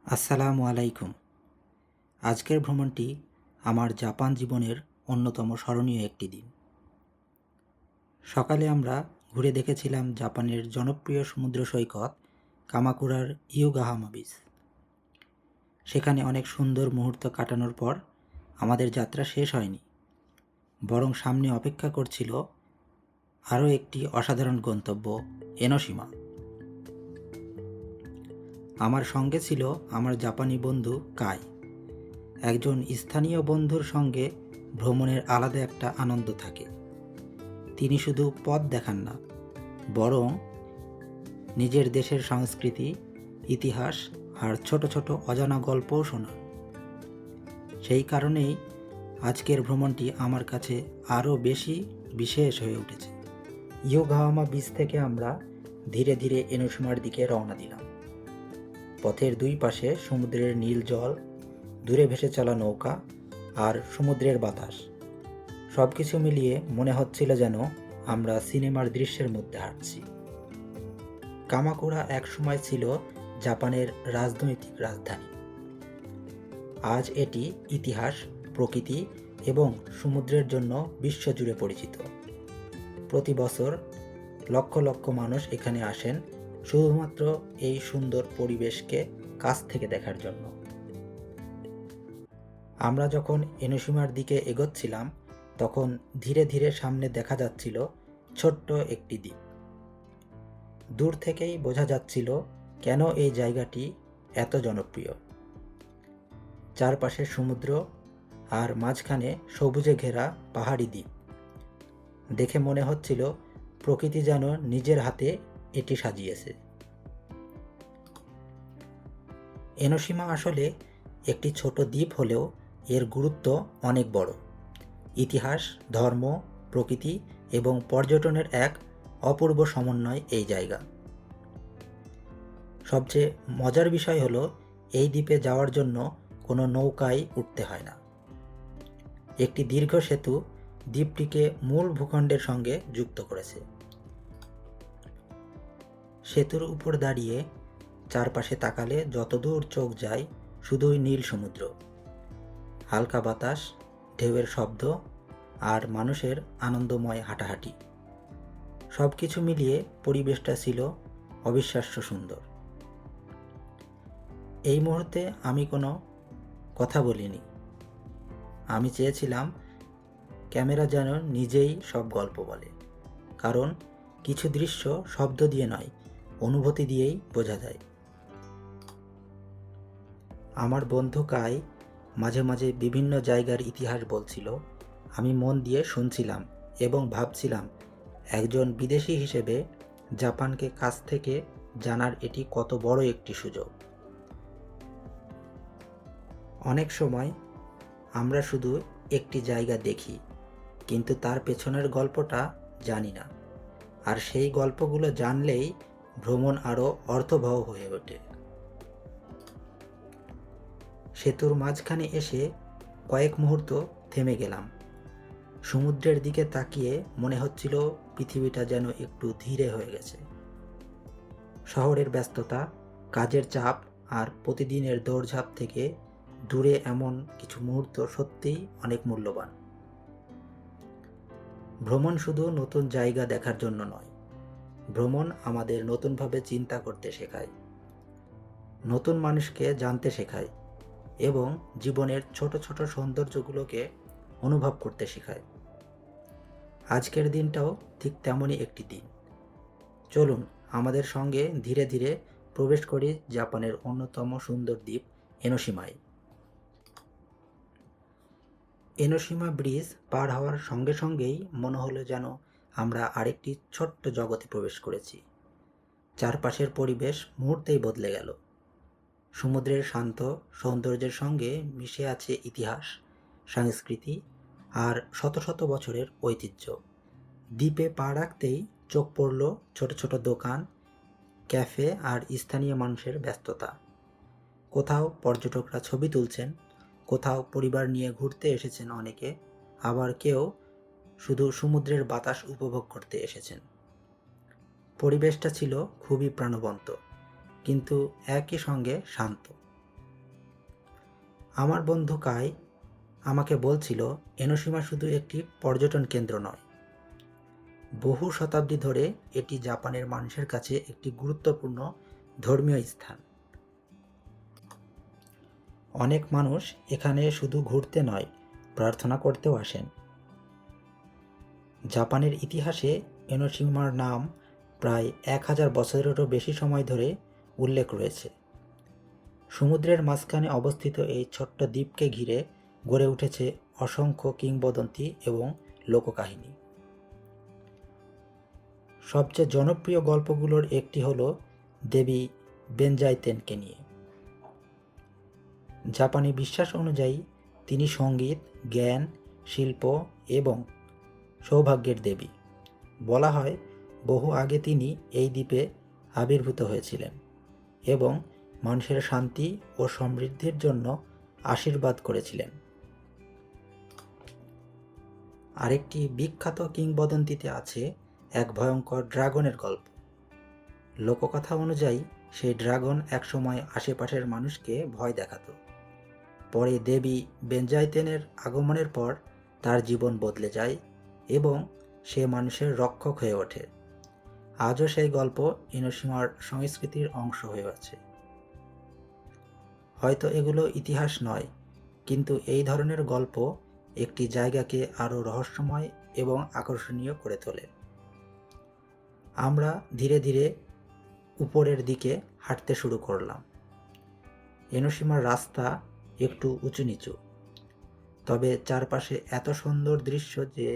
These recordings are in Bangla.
আসসালামু আলাইকুম। আজকের ভ্রমণটি আমার জাপান জীবনের অন্যতম স্মরণীয় একটি দিন। সকালে আমরা ঘুরে দেখেছিলাম জাপানের জনপ্রিয় সমুদ্র সৈকত কামাকুরার ইয়োগাহামা বিচ। সেখানে অনেক সুন্দর মুহূর্ত কাটানোর পর আমাদের যাত্রা শেষ হয়নি, বরং সামনে অপেক্ষা করছিল আরও একটি অসাধারণ গন্তব্য, এনোশিমা। আমার সঙ্গে ছিল আমার জাপানি বন্ধু কাই। একজন স্থানীয় বন্ধুর সঙ্গে ভ্রমণের আলাদা একটা আনন্দ থাকে। তিনি শুধু পথ দেখান না, বরং নিজের দেশের সংস্কৃতি, ইতিহাস আর ছোট ছোট অজানা গল্পও শোনান। সেই কারণেই আজকের ভ্রমণটি আমার কাছে আরও বেশি বিশেষ হয়ে উঠেছে। ইয়োগাহামা বিচ থেকে আমরা ধীরে ধীরে এনোশিমার দিকে রওনা দিলাম। পথের দুই পাশে সমুদ্রের নীল জল, দূরে ভেসে চলা নৌকা আর সমুদ্রের বাতাস, সব কিছু মিলিয়ে মনে হচ্ছিল যেন আমরা সিনেমার দৃশ্যের মধ্যে হাঁটছি। কামাকুরা একসময় ছিল জাপানের রাজনৈতিক রাজধানী। আজ এটি ইতিহাস, প্রকৃতি এবং সমুদ্রের জন্য বিশ্বজুড়ে পরিচিত। প্রতি বছর লক্ষ লক্ষ মানুষ এখানে আসেন শুধুমাত্র এই সুন্দর পরিবেশকে কাছ থেকে দেখার জন্য। আমরা যখন এনোশিমার দিকে এগোচ্ছিলাম, তখন ধীরে ধীরে সামনে দেখা যাচ্ছিল ছোট্ট একটি দ্বীপ। দূর থেকেই বোঝা যাচ্ছিল কেন এই জায়গাটি এত জনপ্রিয়। চারপাশে সমুদ্র আর মাঝখানে সবুজে ঘেরা পাহাড়ি দ্বীপ। দেখে মনে হচ্ছিল প্রকৃতি যেন নিজের হাতে এটি সাজিয়েছে। এনোশিমা আসলে একটি ছোট দ্বীপ হলেও এর গুরুত্ব অনেক বড়। ইতিহাস, ধর্ম, প্রকৃতি এবং পর্যটনের এক অপূর্ব সমন্বয় এই জায়গা। সবচেয়ে মজার বিষয় হলো এই দ্বীপে যাওয়ার জন্য কোনো নৌকায় উঠতে হয় না। একটি দীর্ঘ সেতু দ্বীপটিকে মূল ভূখণ্ডের সঙ্গে যুক্ত করেছে। সেতুর উপর দাঁড়িয়ে চারপাশে তাকালে যতদূর চোখ যায় শুধুই নীল সমুদ্র, হালকা বাতাস, ঢেউয়ের শব্দ আর মানুষের আনন্দময় হাঁটাহাঁটি। সব কিছু মিলিয়ে পরিবেশটা ছিল অবিশ্বাস্য সুন্দর। এই মুহূর্তে আমি কোনো কথা বলিনি। আমি চেয়েছিলাম ক্যামেরা যেন নিজেই সব গল্প বলে, কারণ কিছু দৃশ্য শব্দ দিয়ে নয়, অনুভূতি দিয়েই বোঝা যায়। আমার বন্ধু কাই মাঝে মাঝে বিভিন্ন জায়গার ইতিহাস বলছিল। আমি মন দিয়ে শুনছিলাম এবং ভাবছিলাম একজন বিদেশি হিসেবে জাপানকে কাছ থেকে জানার এটি কত বড় একটি সুযোগ। অনেক সময় আমরা শুধু একটি জায়গা দেখি, কিন্তু তার পেছনের গল্পটা জানি না। আর সেই গল্পগুলো জানলেই ভ্রমণ আরও অর্থবহ হয়ে ওঠে। সেতুর মাঝখানে এসে কয়েক মুহূর্ত থেমে গেলাম। সমুদ্রের দিকে তাকিয়ে মনে হচ্ছিল পৃথিবীটা যেন একটু ধীরে হয়ে গেছে। শহরের ব্যস্ততা, কাজের চাপ আর প্রতিদিনের দৌড়ঝাঁপ থেকে দূরে এমন কিছু মুহূর্ত সত্যিই অনেক মূল্যবান। ভ্রমণ শুধু নতুন জায়গা দেখার জন্য নয়, ভ্রমণ আমাদের নতুনভাবে চিন্তা করতে শেখায়, নতুন মানুষকে জানতে শেখায় এবং জীবনের ছোট ছোট সৌন্দর্যগুলোকে অনুভব করতে শেখায়। আজকের দিনটাও ঠিক তেমনই একটি দিন। চলুন আমাদের সঙ্গে ধীরে ধীরে প্রবেশ করি জাপানের অন্যতম সুন্দর দ্বীপ এনোশিমায়। এনোশিমা ব্রিজ পার হওয়ার সঙ্গে সঙ্গেই মনে হলো যেন আমরা আরেকটি ছোট্ট জগতে প্রবেশ করেছি। চারপাশের পরিবেশ মুহূর্তেই বদলে গেল। সমুদ্রের শান্ত সৌন্দর্যের সঙ্গে মিশে আছে ইতিহাস, সংস্কৃতি আর শত শত বছরের ঐতিহ্য। দ্বীপে পা রাখতেই চোখ পড়ল ছোট ছোট দোকান, ক্যাফে আর স্থানীয় মানুষের ব্যস্ততা। কোথাও পর্যটকরা ছবি তুলছেন, কোথাও পরিবার নিয়ে ঘুরতে এসেছেন অনেকে, আবার কেউ শুধু সমুদ্রের বাতাস উপভোগ করতে এসেছেন। পরিবেশটা ছিল খুবই প্রাণবন্ত, কিন্তু একই সঙ্গে শান্ত। আমার বন্ধু কাই আমাকে বলছিল এনোশিমা শুধু একটি পর্যটন কেন্দ্র নয়, বহু শতাব্দী ধরে এটি জাপানের মানুষের কাছে একটি গুরুত্বপূর্ণ ধর্মীয় স্থান। অনেক মানুষ এখানে শুধু ঘুরতে নয়, প্রার্থনা করতেও আসেন। জাপানের ইতিহাসে এনোশিমার নাম প্রায় 1000 বছরেরও বেশি সময় ধরে উল্লেখ রয়েছে। সমুদ্রের মাঝখানে অবস্থিত এই ছোট্ট দ্বীপকে ঘিরে গড়ে উঠেছে অসংখ্য কিংবদন্তি এবং লোককাহিনী। সবচেয়ে জনপ্রিয় গল্পগুলোর একটি হলো দেবী বেনজাইতেনকে নিয়ে। জাপানি বিশ্বাস অনুযায়ী তিনি সঙ্গীত, জ্ঞান, শিল্প এবং সৌভাগ্যের দেবী। বলা হয় বহু আগে তিনি এই দ্বীপে আবির্ভূত হয়েছিলেন এবং মানুষের শান্তি ও সমৃদ্ধির জন্য আশীর্বাদ করেছিলেন। আরেকটি বিখ্যাত কিংবদন্তিতে আছে এক ভয়ঙ্কর ড্রাগনের গল্প। লোককথা অনুযায়ী সেই ড্রাগন একসময় আশেপাশের মানুষকে ভয় দেখাতো। পরে দেবী বেনজাইতেনের আগমনের পর তার জীবন বদলে যায় এবং সে মানুষের রক্ষক হয়ে ওঠে। আজও সেই গল্প এনোশিমার সংস্কৃতির অংশ হয়ে আছে। হয়তো এগুলো ইতিহাস নয়, কিন্তু এই ধরনের গল্প একটি জায়গাকে আরও রহস্যময় এবং আকর্ষণীয় করে তোলে। আমরা ধীরে ধীরে উপরের দিকে হাঁটতে শুরু করলাম। এনোশিমার রাস্তা একটু উঁচু নিচু, তবে চারপাশে এত সুন্দর দৃশ্য যে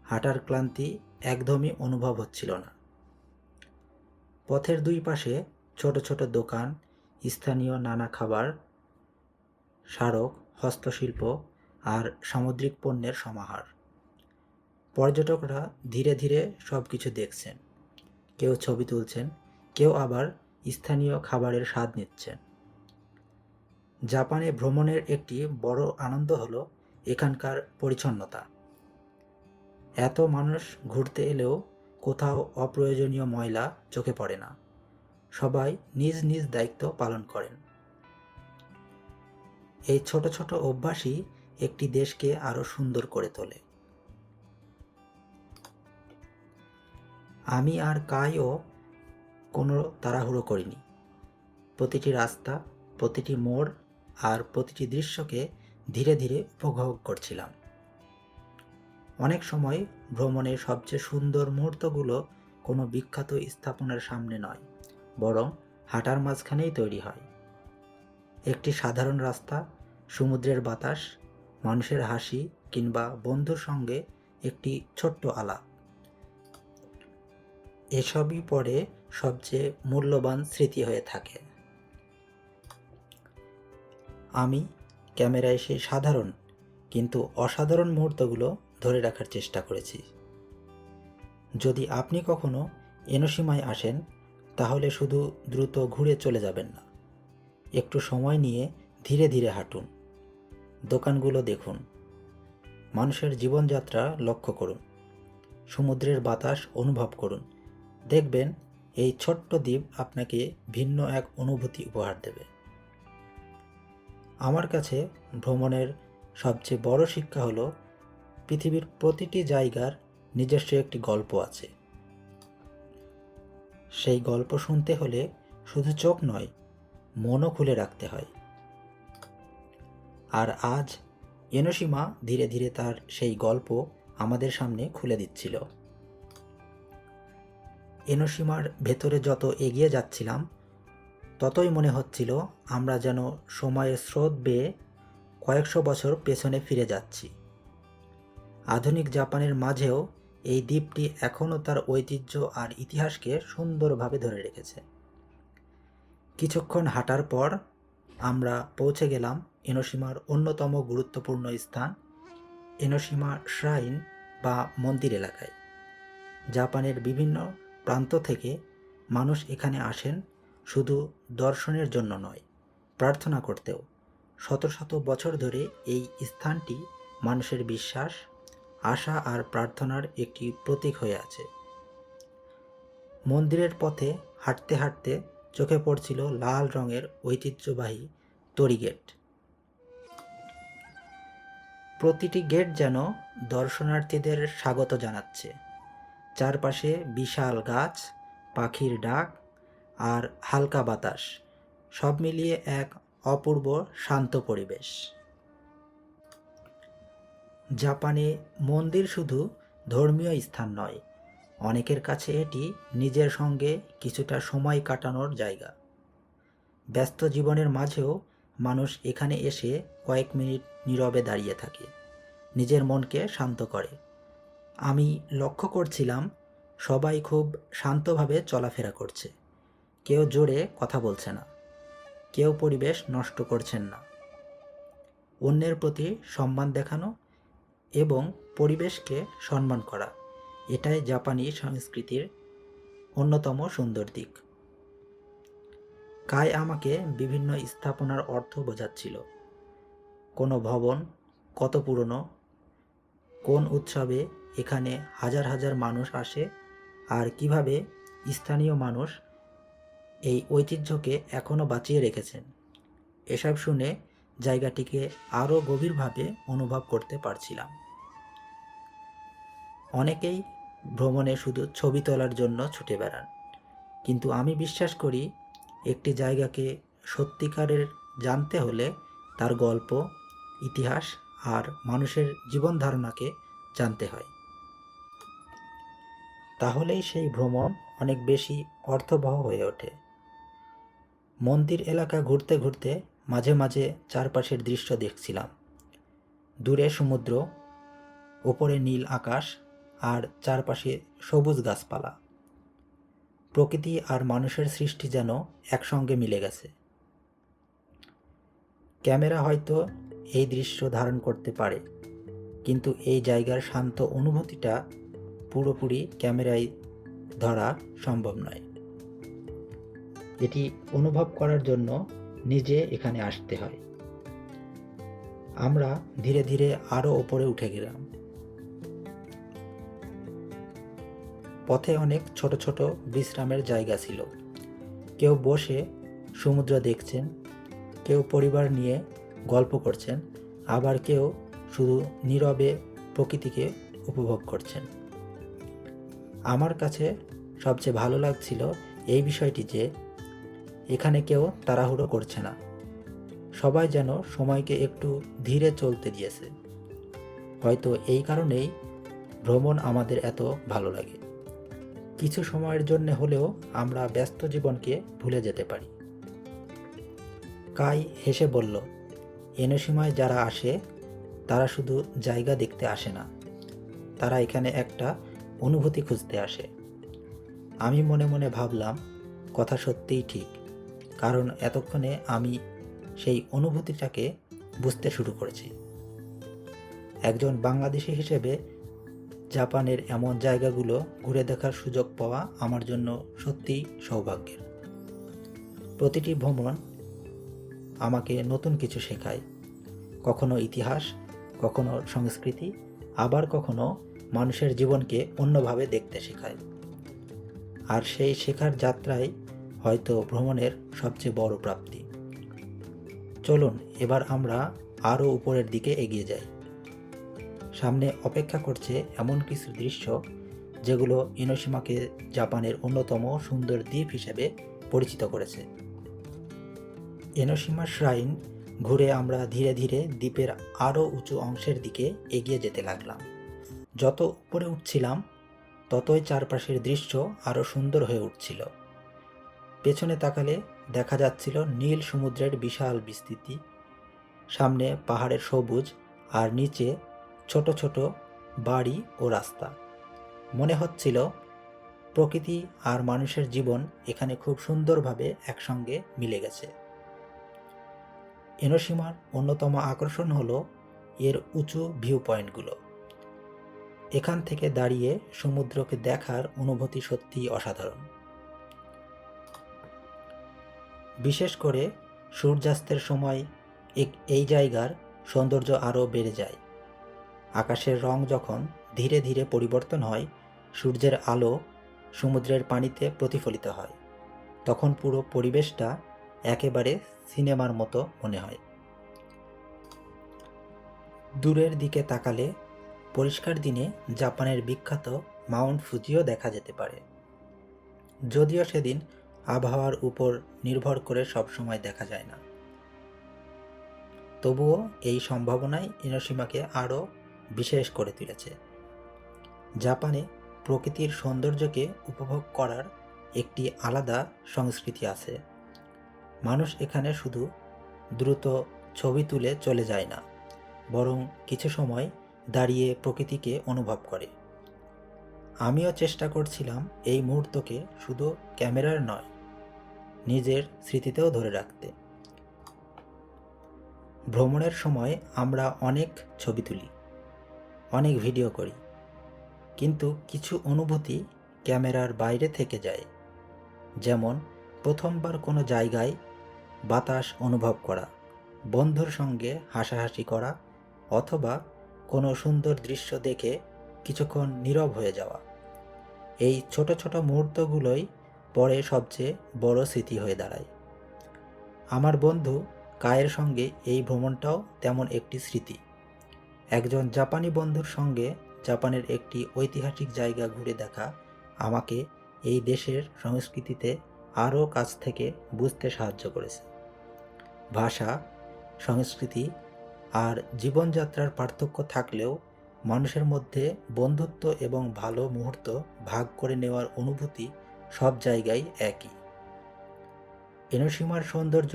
হাঁটার ক্লান্তি একদমই অনুভব হচ্ছিল না। পথের দুই পাশে ছোট ছোট দোকান, স্থানীয় নানা খাবার, স্মারক, হস্তশিল্প আর সামুদ্রিক পণ্যের সমাহার। পর্যটকরা ধীরে ধীরে সব কিছু দেখছেন, কেউ ছবি তুলছেন, কেউ আবার স্থানীয় খাবারের স্বাদ নিচ্ছেন। জাপানে ভ্রমণের একটি বড় আনন্দ হলো এখানকার পরিচ্ছন্নতা। এত মানুষ ঘুরতে এলেও কোথাও অপ্রয়োজনীয় ময়লা চোখে পড়ে না। সবাই নিজ নিজ দায়িত্ব পালন করেন। এই ছোট ছোট অভ্যাসই একটি দেশকে আরো সুন্দর করে তোলে। আমি আর কাইও কোনো তাড়াহুড়ো করিনি। প্রতিটি রাস্তা, প্রতিটি মোড় আর প্রতিটি দৃশ্যকে ধীরে ধীরে উপভোগ করছিলাম। অনেক সময় ভ্রমণের সবচেয়ে সুন্দর মুহূর্তগুলো কোনো বিখ্যাত স্থাপনার সামনে নয়, বরং হাঁটার মাঝখানেই তৈরি হয়। একটি সাধারণ রাস্তা, সমুদ্রের বাতাস, মানুষের হাসি কিংবা বন্ধুর সঙ্গে একটি ছোট্ট আলাপ, এসবই পরে সবচেয়ে মূল্যবান স্মৃতি হয়ে থাকে। আমি ক্যামেরায় সেই সাধারণ কিন্তু অসাধারণ মুহূর্তগুলো ধরে রাখার চেষ্টা করেছি। যদি আপনি কখনো এনোশিমায় আসেন, তাহলে শুধু দ্রুত ঘুরে চলে যাবেন না। একটু সময় নিয়ে ধীরে ধীরে হাঁটুন, দোকানগুলো দেখুন, মানুষের জীবনযাত্রা লক্ষ্য করুন, সমুদ্রের বাতাস অনুভব করুন। দেখবেন এই ছোট্ট দ্বীপ আপনাকে ভিন্ন এক অনুভূতি উপহার দেবে। আমার কাছে ভ্রমণের সবচেয়ে বড় শিক্ষা হলো পৃথিবীর প্রতিটি জায়গার নিজস্ব একটি গল্প আছে। সেই গল্প শুনতে হলে শুধু চোখ নয়, মনও খুলে রাখতে হয়। আর আজ এনোশিমা ধীরে ধীরে তার সেই গল্প আমাদের সামনে খুলে দিচ্ছিল। এনোশিমার ভেতরে যত এগিয়ে যাচ্ছিলাম, ততই মনে হচ্ছিল আমরা যেন সময়ের স্রোত বেয়ে কয়েকশো বছর পেছনে ফিরে যাচ্ছি। আধুনিক জাপানের মাঝেও এই দ্বীপটি এখনও তার ঐতিহ্য আর ইতিহাসকে সুন্দরভাবে ধরে রেখেছে। কিছুক্ষণ হাঁটার পর আমরা পৌঁছে গেলাম এনোশিমার অন্যতম গুরুত্বপূর্ণ স্থান, এনোশিমা শ্রাইন বা মন্দির এলাকায়। জাপানের বিভিন্ন প্রান্ত থেকে মানুষ এখানে আসেন শুধু দর্শনের জন্য নয়, প্রার্থনা করতেও। শত শত বছর ধরে এই স্থানটি মানুষের বিশ্বাস, আশা আর প্রার্থনার একটি প্রতীক হয়ে আছে। মন্দিরের পথে হাঁটতে হাঁটতে চোখে পড়ছিল লাল রঙের ঐতিহ্যবাহী তোরি গেট। প্রতিটি গেট যেন দর্শনার্থীদের স্বাগত জানাচ্ছে। চারপাশে বিশাল গাছ, পাখির ডাক আর হালকা বাতাস, সব মিলিয়ে এক অপূর্ব শান্ত পরিবেশ। জাপানে মন্দির শুধু ধর্মীয় স্থান নয়, অনেকের কাছে এটি নিজের সঙ্গে কিছুটা সময় কাটানোর জায়গা। ব্যস্ত জীবনের মাঝেও মানুষ এখানে এসে কয়েক মিনিট নীরবে দাঁড়িয়ে থাকে, নিজের মনকে শান্ত করে। আমি লক্ষ্য করছিলাম সবাই খুব শান্তভাবে চলাফেরা করছে, কেউ জোরে কথা বলছে না, কেউ পরিবেশ নষ্ট করছেন না। অন্যের প্রতি সম্মান দেখানো এবং পরিবেশকে সম্মান করা, এটাই জাপানি সংস্কৃতির অন্যতম সুন্দর দিক। কাই আমাকে বিভিন্ন স্থাপনার অর্থ বোঝাচ্ছিল। কোনো ভবন কত পুরনো, কোন উৎসবে এখানে হাজার হাজার মানুষ আসে, আর কিভাবে স্থানীয় মানুষ এই ঐতিহ্যকে এখনও বাঁচিয়ে রেখেছেন। এসব শুনে জায়গাটিকে আরও গভীরভাবে অনুভব করতে পারছিলাম। অনেকেই ভ্রমণে শুধু ছবি তোলার জন্য ছুটে বেড়ান, কিন্তু আমি বিশ্বাস করি একটি জায়গাকে সত্যিকারের জানতে হলে তার গল্প, ইতিহাস আর মানুষের জীবন ধারণাকে জানতে হয়। তাহলেই সেই ভ্রমণ অনেক বেশি অর্থবহ হয়ে ওঠে। মন্দির এলাকা ঘুরতে ঘুরতে মাঝে মাঝে চারপাশের দৃশ্য দেখছিলাম। দূরে সমুদ্র, ওপরে নীল আকাশ আর চারপাশে সবুজ গাছপালা। প্রকৃতি আর মানুষের সৃষ্টি যেন একসঙ্গে মিলে গেছে। ক্যামেরা হয়তো এই দৃশ্য ধারণ করতে পারে, কিন্তু এই জায়গার শান্ত অনুভূতিটা পুরোপুরি ক্যামেরায় ধরা সম্ভব নয়। এটি অনুভব করার জন্য নিজে এখানে আসতে হয়। আমরা ধীরে ধীরে আরও ওপরে উঠে গেলাম। পথে অনেক ছোট ছোট বিশ্রামের জায়গা ছিল। কেউ বসে সমুদ্র দেখছেন, কেউ পরিবার নিয়ে গল্প করছেন, আবার কেউ শুধু নীরবে প্রকৃতিকে উপভোগ করছেন। আমার কাছে সবচেয়ে ভালো লাগছিল এই বিষয়টি যে এখানে কেউ তাড়াহুড়ো করছে না, সবাই যেন সময়কে একটু ধীরে চলতে দিয়েছে। হয়তো এই কারণেই ভ্রমণ আমাদের এত ভালো লাগে। কিছু সময়ের জন্য হলেও আমরা ব্যস্ত জীবনকে ভুলে যেতে পারি। কাই হেসে বলল, এনোশিমায় যারা আসে তারা শুধু জায়গা দেখতে আসে না, তারা এখানে একটা অনুভূতি খুঁজতে আসে। আমি মনে মনে ভাবলাম, কথা সত্যিই ঠিক, কারণ এতক্ষণে আমি সেই অনুভূতিটাকে বুঝতে শুরু করেছি। একজন বাংলাদেশি হিসেবে জাপানের এমন জায়গাগুলো ঘুরে দেখার সুযোগ পাওয়া আমার জন্য সত্যিই সৌভাগ্যের। প্রতিটি ভ্রমণ আমাকে নতুন কিছু শেখায়, কখনো ইতিহাস, কখনো সংস্কৃতি, আবার কখনো মানুষের জীবনকে অন্যভাবে দেখতে শেখায়। আর সেই শেখার যাত্রাই হয়তো ভ্রমণের সবচেয়ে বড় প্রাপ্তি। চলুন এবার আমরা আরও উপরের দিকে এগিয়ে যাই। সামনে অপেক্ষা করছে এমন কিছু দৃশ্য যেগুলো এনোশিমাকে জাপানের অন্যতম সুন্দর দ্বীপ হিসেবে পরিচিত করেছে। এনোশিমা শ্রাইন ঘুরে আমরা ধীরে ধীরে দ্বীপের আরও উঁচু অংশের দিকে এগিয়ে যেতে লাগলাম। যত উপরে উঠছিলাম ততই চারপাশের দৃশ্য আরও সুন্দর হয়ে উঠছিল। পেছনে তাকালে দেখা যাচ্ছিল নীল সমুদ্রের বিশাল বিস্তৃতি, সামনে পাহাড়ের সবুজ, আর নিচে ছোট ছোট বাড়ি ও রাস্তা। মনে হচ্ছিল প্রকৃতি আর মানুষের জীবন এখানে খুব সুন্দরভাবে একসঙ্গে মিলে গেছে। এনোশিমার অন্যতম আকর্ষণ হলো এর উঁচু ভিউ পয়েন্টগুলো। এখান থেকে দাঁড়িয়ে সমুদ্রকে দেখার অনুভূতি সত্যিই অসাধারণ। বিশেষ করে সূর্যাস্তের সময় এই জায়গার সৌন্দর্য আরও বেড়ে যায়। আকাশের রং যখন ধীরে ধীরে পরিবর্তন হয়, সূর্যের আলো সমুদ্রের পানিতে প্রতিফলিত হয়, তখন পুরো পরিবেশটা একেবারে সিনেমার মতো মনে হয়। দূরের দিকে তাকালে পরিষ্কার দিনে জাপানের বিখ্যাত মাউন্ট ফুজিও দেখা যেতে পারে, যদিও সেদিন আবহাওয়ার উপর নির্ভর করে সবসময় দেখা যায় না। তবুও এই সম্ভাবনাই ইনোশিমাকে আরও বিশেষ করে তুলেছে। জাপানে প্রকৃতির সৌন্দর্যকে উপভোগ করার একটি আলাদা সংস্কৃতি আছে। মানুষ এখানে শুধু দ্রুত ছবি তুলে চলে যায় না, বরং কিছু সময় দাঁড়িয়ে প্রকৃতিকে অনুভব করে। আমিও চেষ্টা করছিলাম এই মুহূর্তকে শুধু ক্যামেরার নয়, নিজের স্মৃতিতেও ধরে রাখতে। ভ্রমণের সময় আমরা অনেক ছবি তুলি, অনেক ভিডিও করি, কিন্তু কিছু অনুভূতি ক্যামেরার বাইরে থেকে যায়। যেমন প্রথমবার কোনো জায়গায় বাতাস অনুভব করা, বন্ধুর সঙ্গে হাসাহাসি করা, অথবা কোনো সুন্দর দৃশ্য দেখে কিছুক্ষণ নীরব হয়ে যাওয়া। এই ছোট ছোট মুহূর্তগুলোই পরে সবচেয়ে বড় স্মৃতি হয়ে দাঁড়ায়। আমার বন্ধু কায়ের সঙ্গে এই ভ্রমণটাও তেমন একটি স্মৃতি। একজন জাপানি বন্ধুর সঙ্গে জাপানের একটি ঐতিহাসিক জায়গা ঘুরে দেখা আমাকে এই দেশের সংস্কৃতিতে আরও কাছ থেকে বুঝতে সাহায্য করেছে। ভাষা, সংস্কৃতি আর জীবনযাত্রার পার্থক্য থাকলেও মানুষের মধ্যে বন্ধুত্ব এবং ভালো মুহূর্ত ভাগ করে নেওয়ার অনুভূতি সব জায়গায় একই। এনোশিমার সৌন্দর্য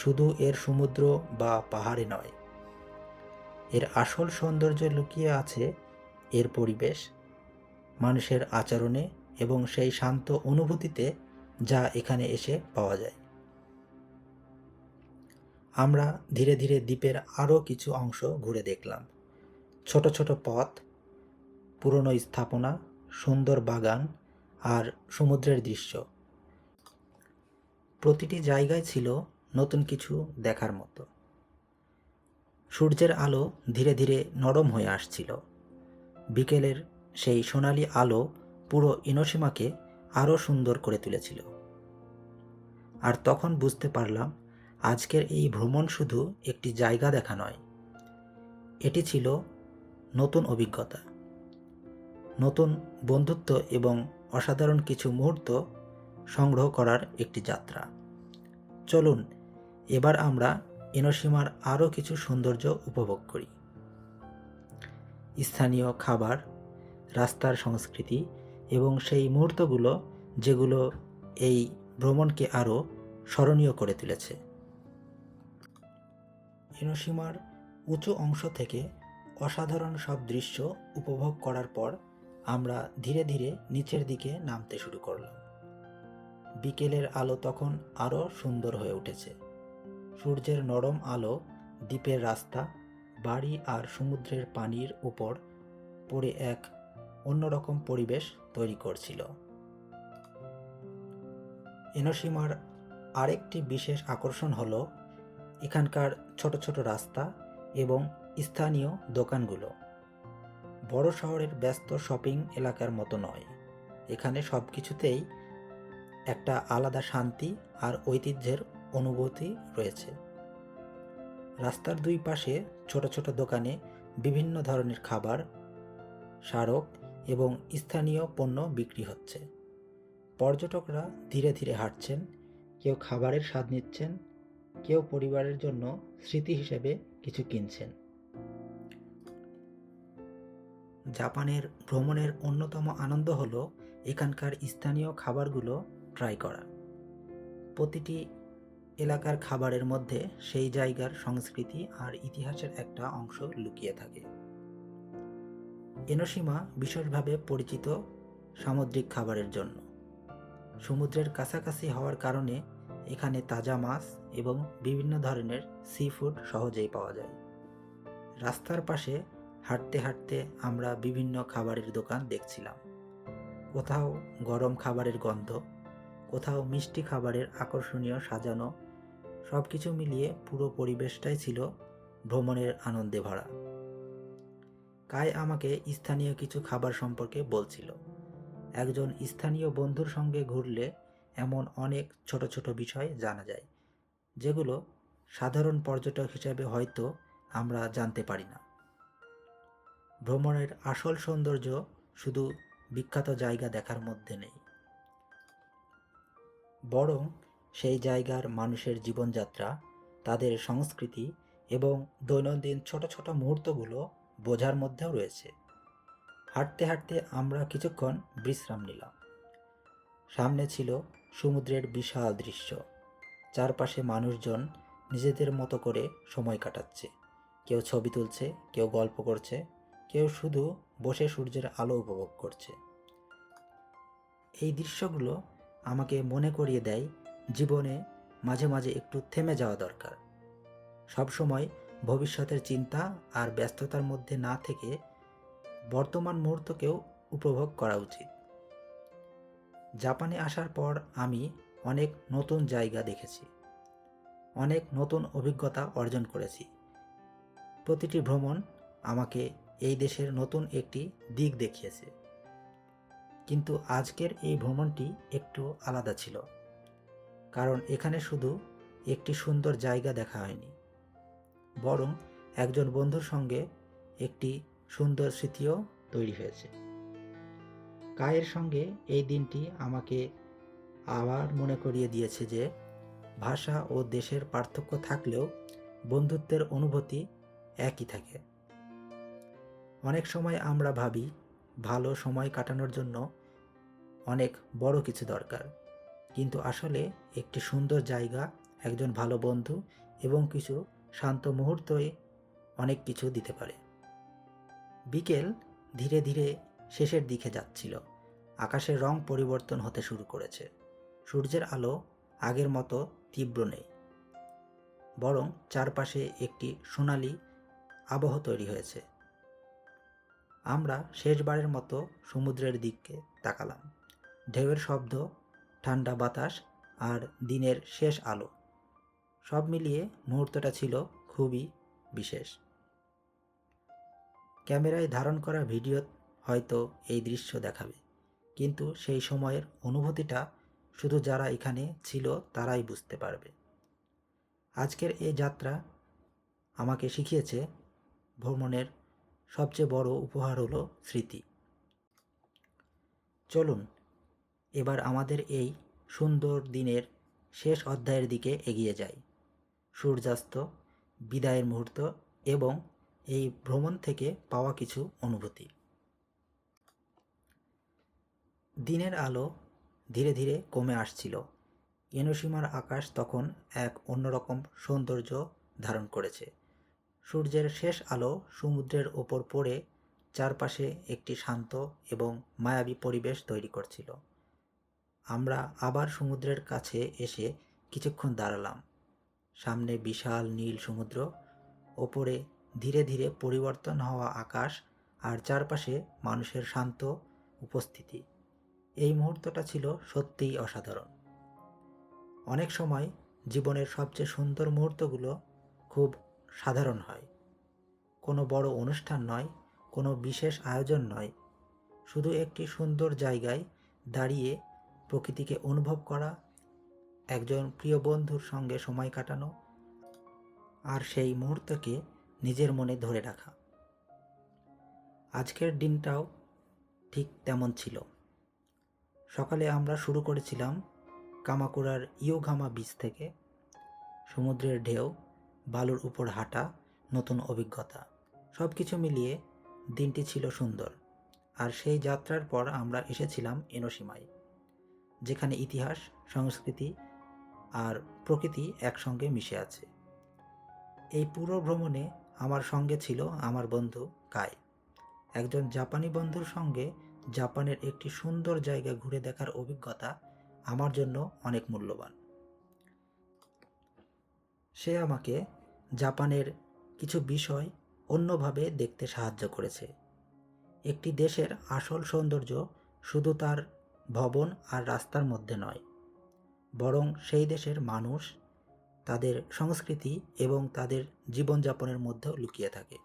শুধু এর সমুদ্র বা পাহাড়ে নয়, এর আসল সৌন্দর্য লুকিয়ে আছে এর পরিবেশ, মানুষের আচরণে এবং সেই শান্ত অনুভূতিতে যা এখানে এসে পাওয়া যায়। আমরা ধীরে ধীরে দ্বীপের আরও কিছু অংশ ঘুরে দেখলাম। ছোট ছোট পথ, পুরনো স্থাপনা, সুন্দর বাগান আর সমুদ্রের দৃশ্য। প্রতিটি জায়গায় ছিল নতুন কিছু দেখার মতো। সূর্যের আলো ধীরে ধীরে নরম হয়ে আসছিল। বিকেলের সেই সোনালি আলো পুরো ইনোশিমাকে আরও সুন্দর করে তুলেছিল। আর তখন বুঝতে পারলাম, আজকের এই ভ্রমণ শুধু একটি জায়গা দেখা নয়, এটি ছিল নতুন অভিজ্ঞতা, নতুন বন্ধুত্ব এবং অসাধারণ কিছু মুহূর্ত সংগ্রহ করার একটি যাত্রা। চলুন এবার আমরা এনোশিমার আরও কিছু সৌন্দর্য উপভোগ করি। স্থানীয় খাবার, রাস্তার সংস্কৃতি এবং সেই মুহূর্তগুলো যেগুলো এই ভ্রমণকে আরও স্মরণীয় করে তুলেছে। এনোশিমার উঁচু অংশ থেকে অসাধারণ সব দৃশ্য উপভোগ করার পর আমরা ধীরে ধীরে নিচের দিকে নামতে শুরু করলাম। বিকেলের আলো তখন আরও সুন্দর হয়ে উঠেছে। সূর্যের নরম আলো দ্বীপের রাস্তা, বাড়ি আর সমুদ্রের পানির উপর পড়ে এক অন্যরকম পরিবেশ তৈরি করছিল। এনোশিমার আরেকটি বিশেষ আকর্ষণ হলো এখানকার ছোট ছোট রাস্তা এবং স্থানীয় দোকানগুলো। বড় শহরের ব্যস্ত শপিং এলাকার মতো নয়, এখানে সব কিছুতেই একটা আলাদা শান্তি আর ঐতিহ্যের অনুভূতি রয়েছে। রাস্তার দুই পাশে ছোট ছোট দোকানে বিভিন্ন ধরনের খাবার, স্মারক এবং স্থানীয় পণ্য বিক্রি হচ্ছে। পর্যটকরা ধীরে ধীরে হাঁটছেন, কেউ খাবারের স্বাদ নিচ্ছেন, কেউ পরিবারের জন্য স্মৃতি হিসেবে কিছু কিনছেন। জাপানের ভ্রমণের অন্যতম আনন্দ হলো এখানকার স্থানীয় খাবারগুলো ট্রাই করা। প্রতিটি এলাকার খাবারের মধ্যে সেই জায়গার সংস্কৃতি আর ইতিহাসের একটা অংশ লুকিয়ে থাকে। এনোশিমা বিশেষভাবে পরিচিত সামুদ্রিক খাবারের জন্য। সমুদ্রের কাছাকাছি হওয়ার কারণে এখানে তাজা মাছ এবং বিভিন্ন ধরনের সি ফুড সহজেই পাওয়া যায়। রাস্তার পাশে হাঁটতে হাঁটতে আমরা বিভিন্ন খাবারের দোকান দেখছিলাম। কোথাও গরম খাবারের গন্ধ, কোথাও মিষ্টি খাবারের আকর্ষণীয় সাজানো, সব কিছু মিলিয়ে পুরো পরিবেশটাই ছিল ভ্রমণের আনন্দে ভরা। কাই আমাকে স্থানীয় কিছু খাবার সম্পর্কে বলছিল। একজন স্থানীয় বন্ধুর সঙ্গে ঘুরলে এমন অনেক ছোট ছোট বিষয় জানা যায়, যেগুলো সাধারণ পর্যটক হিসেবে হয়তো আমরা জানতে পারি না। ভ্রমণের আসল সৌন্দর্য শুধু বিখ্যাত জায়গা দেখার মধ্যে নেই, বরং সেই জায়গার মানুষের জীবনযাত্রা, তাদের সংস্কৃতি এবং দৈনন্দিন ছোট ছোট মুহূর্তগুলো বোঝার মধ্যেও রয়েছে। হাঁটতে হাঁটতে আমরা কিছুক্ষণ বিশ্রাম নিলাম। সামনে ছিল সমুদ্রের বিশাল দৃশ্য। চারপাশে মানুষজন নিজেদের মতো করে সময় কাটাচ্ছে। কেউ ছবি তুলছে, কেউ গল্প করছে, কেউ শুধু বসে সূর্যের আলো উপভোগ করছে। এই দৃশ্যগুলো আমাকে মনে করিয়ে দেয় জীবনে মাঝে মাঝে একটু থেমে যাওয়া দরকার। সবসময় ভবিষ্যতের চিন্তা আর ব্যস্ততার মধ্যে না থেকে বর্তমান মুহূর্তকেও উপভোগ করা উচিত। জাপানে আসার পর আমি অনেক নতুন জায়গা দেখেছি, অনেক নতুন অভিজ্ঞতা অর্জন করেছি। প্রতিটি ভ্রমণ আমাকে এই দেশের নতুন একটি দিক দেখিয়েছে। কিন্তু আজকের এই ভ্রমণটি একটু আলাদা ছিল, কারণ এখানে শুধু একটি সুন্দর জায়গা দেখা হয়নি, বরং একজন বন্ধুর সঙ্গে একটি সুন্দর স্মৃতিও তৈরি হয়েছে। কায়ের সঙ্গে এই দিনটি আমাকে আবার মনে করিয়ে দিয়েছে যে ভাষা ও দেশের পার্থক্য থাকলেও বন্ধুত্বের অনুভূতি একই থাকে। অনেক সময় আমরা ভাবি ভালো সময় কাটানোর জন্য অনেক বড় কিছু দরকার, কিন্তু আসলে একটি সুন্দর জায়গা, একজন ভালো বন্ধু এবং কিছু শান্ত মুহূর্তই অনেক কিছু দিতে পারে। বিকেল ধীরে ধীরে শেষের দিকে যাচ্ছিল। আকাশের রং পরিবর্তন হতে শুরু করেছে। সূর্যের আলো আগের মতো তীব্র নেই, বরং চারপাশে একটি সোনালি আবহ তৈরি হয়েছে। আমরা শেষবারের মতো সমুদ্রের দিকে তাকালাম। ঢেউয়ের শব্দ, ঠান্ডা বাতাস আর দিনের শেষ আলো, সব মিলিয়ে মুহূর্তটা ছিল খুবই বিশেষ। ক্যামেরায় ধারণ করা ভিডিও হয়তো এই দৃশ্য দেখাবে, কিন্তু সেই সময়ের অনুভূতিটা শুধু যারা এখানে ছিল তারাই বুঝতে পারবে। আজকের এই যাত্রা আমাকে শিখিয়েছে ভ্রমণের সবচেয়ে বড় উপহার হলো স্মৃতি। চলুন এবার আমাদের এই সুন্দর দিনের শেষ অধ্যায়ের দিকে এগিয়ে যাই। সূর্যাস্ত, বিদায়ের মুহূর্ত এবং এই ভ্রমণ থেকে পাওয়া কিছু অনুভূতি। দিনের আলো ধীরে ধীরে কমে আসছিল। ইনোশিমার আকাশ তখন এক অন্যরকম সৌন্দর্য ধারণ করেছে। সূর্যের শেষ আলো সমুদ্রের ওপর পড়ে চারপাশে একটি শান্ত এবং মায়াবী পরিবেশ তৈরি করছিল। আমরা আবার সমুদ্রের কাছে এসে কিছুক্ষণ দাঁড়ালাম। সামনে বিশাল নীল সমুদ্র, ওপরে ধীরে ধীরে পরিবর্তন হওয়া আকাশ আর চারপাশে মানুষের শান্ত উপস্থিতি। এই মুহূর্তটা ছিল সত্যিই অসাধারণ। অনেক সময় জীবনের সবচেয়ে সুন্দর মুহূর্তগুলো খুব সাধারণ হয়। কোনো বড় অনুষ্ঠান নয়, কোনো বিশেষ আয়োজন নয়, শুধু একটি সুন্দর জায়গায় দাঁড়িয়ে প্রকৃতিকে অনুভব করা, একজন প্রিয় বন্ধুর সঙ্গে সময় কাটানো আর সেই মুহূর্তকে নিজের মনে ধরে রাখা। আজকের দিনটাও ঠিক তেমন ছিল। সকালে আমরা শুরু করেছিলাম কামাকুরার ইয়োগামা বিচ থেকে। সমুদ্রের ঢেউ, বালুর উপর হাঁটা, নতুন অভিজ্ঞতা, সব কিছু মিলিয়ে দিনটি ছিল সুন্দর। আর সেই যাত্রার পর আমরা এসেছিলাম এনোশিমায়, যেখানে ইতিহাস, সংস্কৃতি আর প্রকৃতি একসঙ্গে মিশে আছে। এই পুরো ভ্রমণে আমার সঙ্গে ছিল আমার বন্ধু কাই, একজন জাপানি বন্ধুর সঙ্গে জাপানের একটি সুন্দর জায়গা ঘুরে দেখার অভিজ্ঞতা আমার জন্য অনেক মূল্যবান। সে আমাকে জাপানের কিছু বিষয় অন্যভাবে দেখতে সাহায্য করেছে। একটি দেশের আসল সৌন্দর্য শুধু তার ভবন আর রাস্তার মধ্যে নয়, বরং সেই দেশের মানুষ, তাদের সংস্কৃতি এবং তাদের জীবনযাপনের মধ্যেও লুকিয়ে থাকে।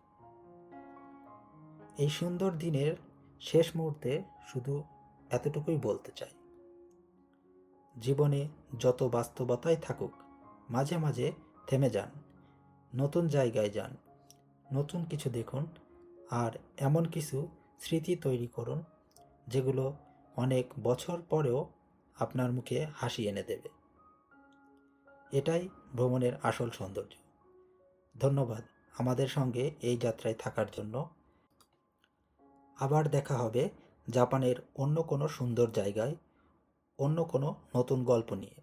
এই সুন্দর দিনের শেষ মুহূর্তে শুধু এতটুকুই বলতে চাই, জীবনে যত বাস্তবতাই থাকুক, মাঝে মাঝে থেমে যান, নতুন জায়গায় যান, নতুন কিছু দেখুন আর এমন কিছু স্মৃতি তৈরি করুন যেগুলো অনেক বছর পরেও আপনার মুখে হাসি এনে দেবে। এটাই ভ্রমণের আসল সৌন্দর্য। ধন্যবাদ আমাদের সঙ্গে এই যাত্রায় থাকার জন্য। আবার দেখা হবে জাপানের অন্য কোনো সুন্দর জায়গায়, অন্য কোনো নতুন গল্প নিয়ে।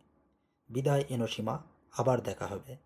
বিদায় এনোশিমা, আবার দেখা হবে।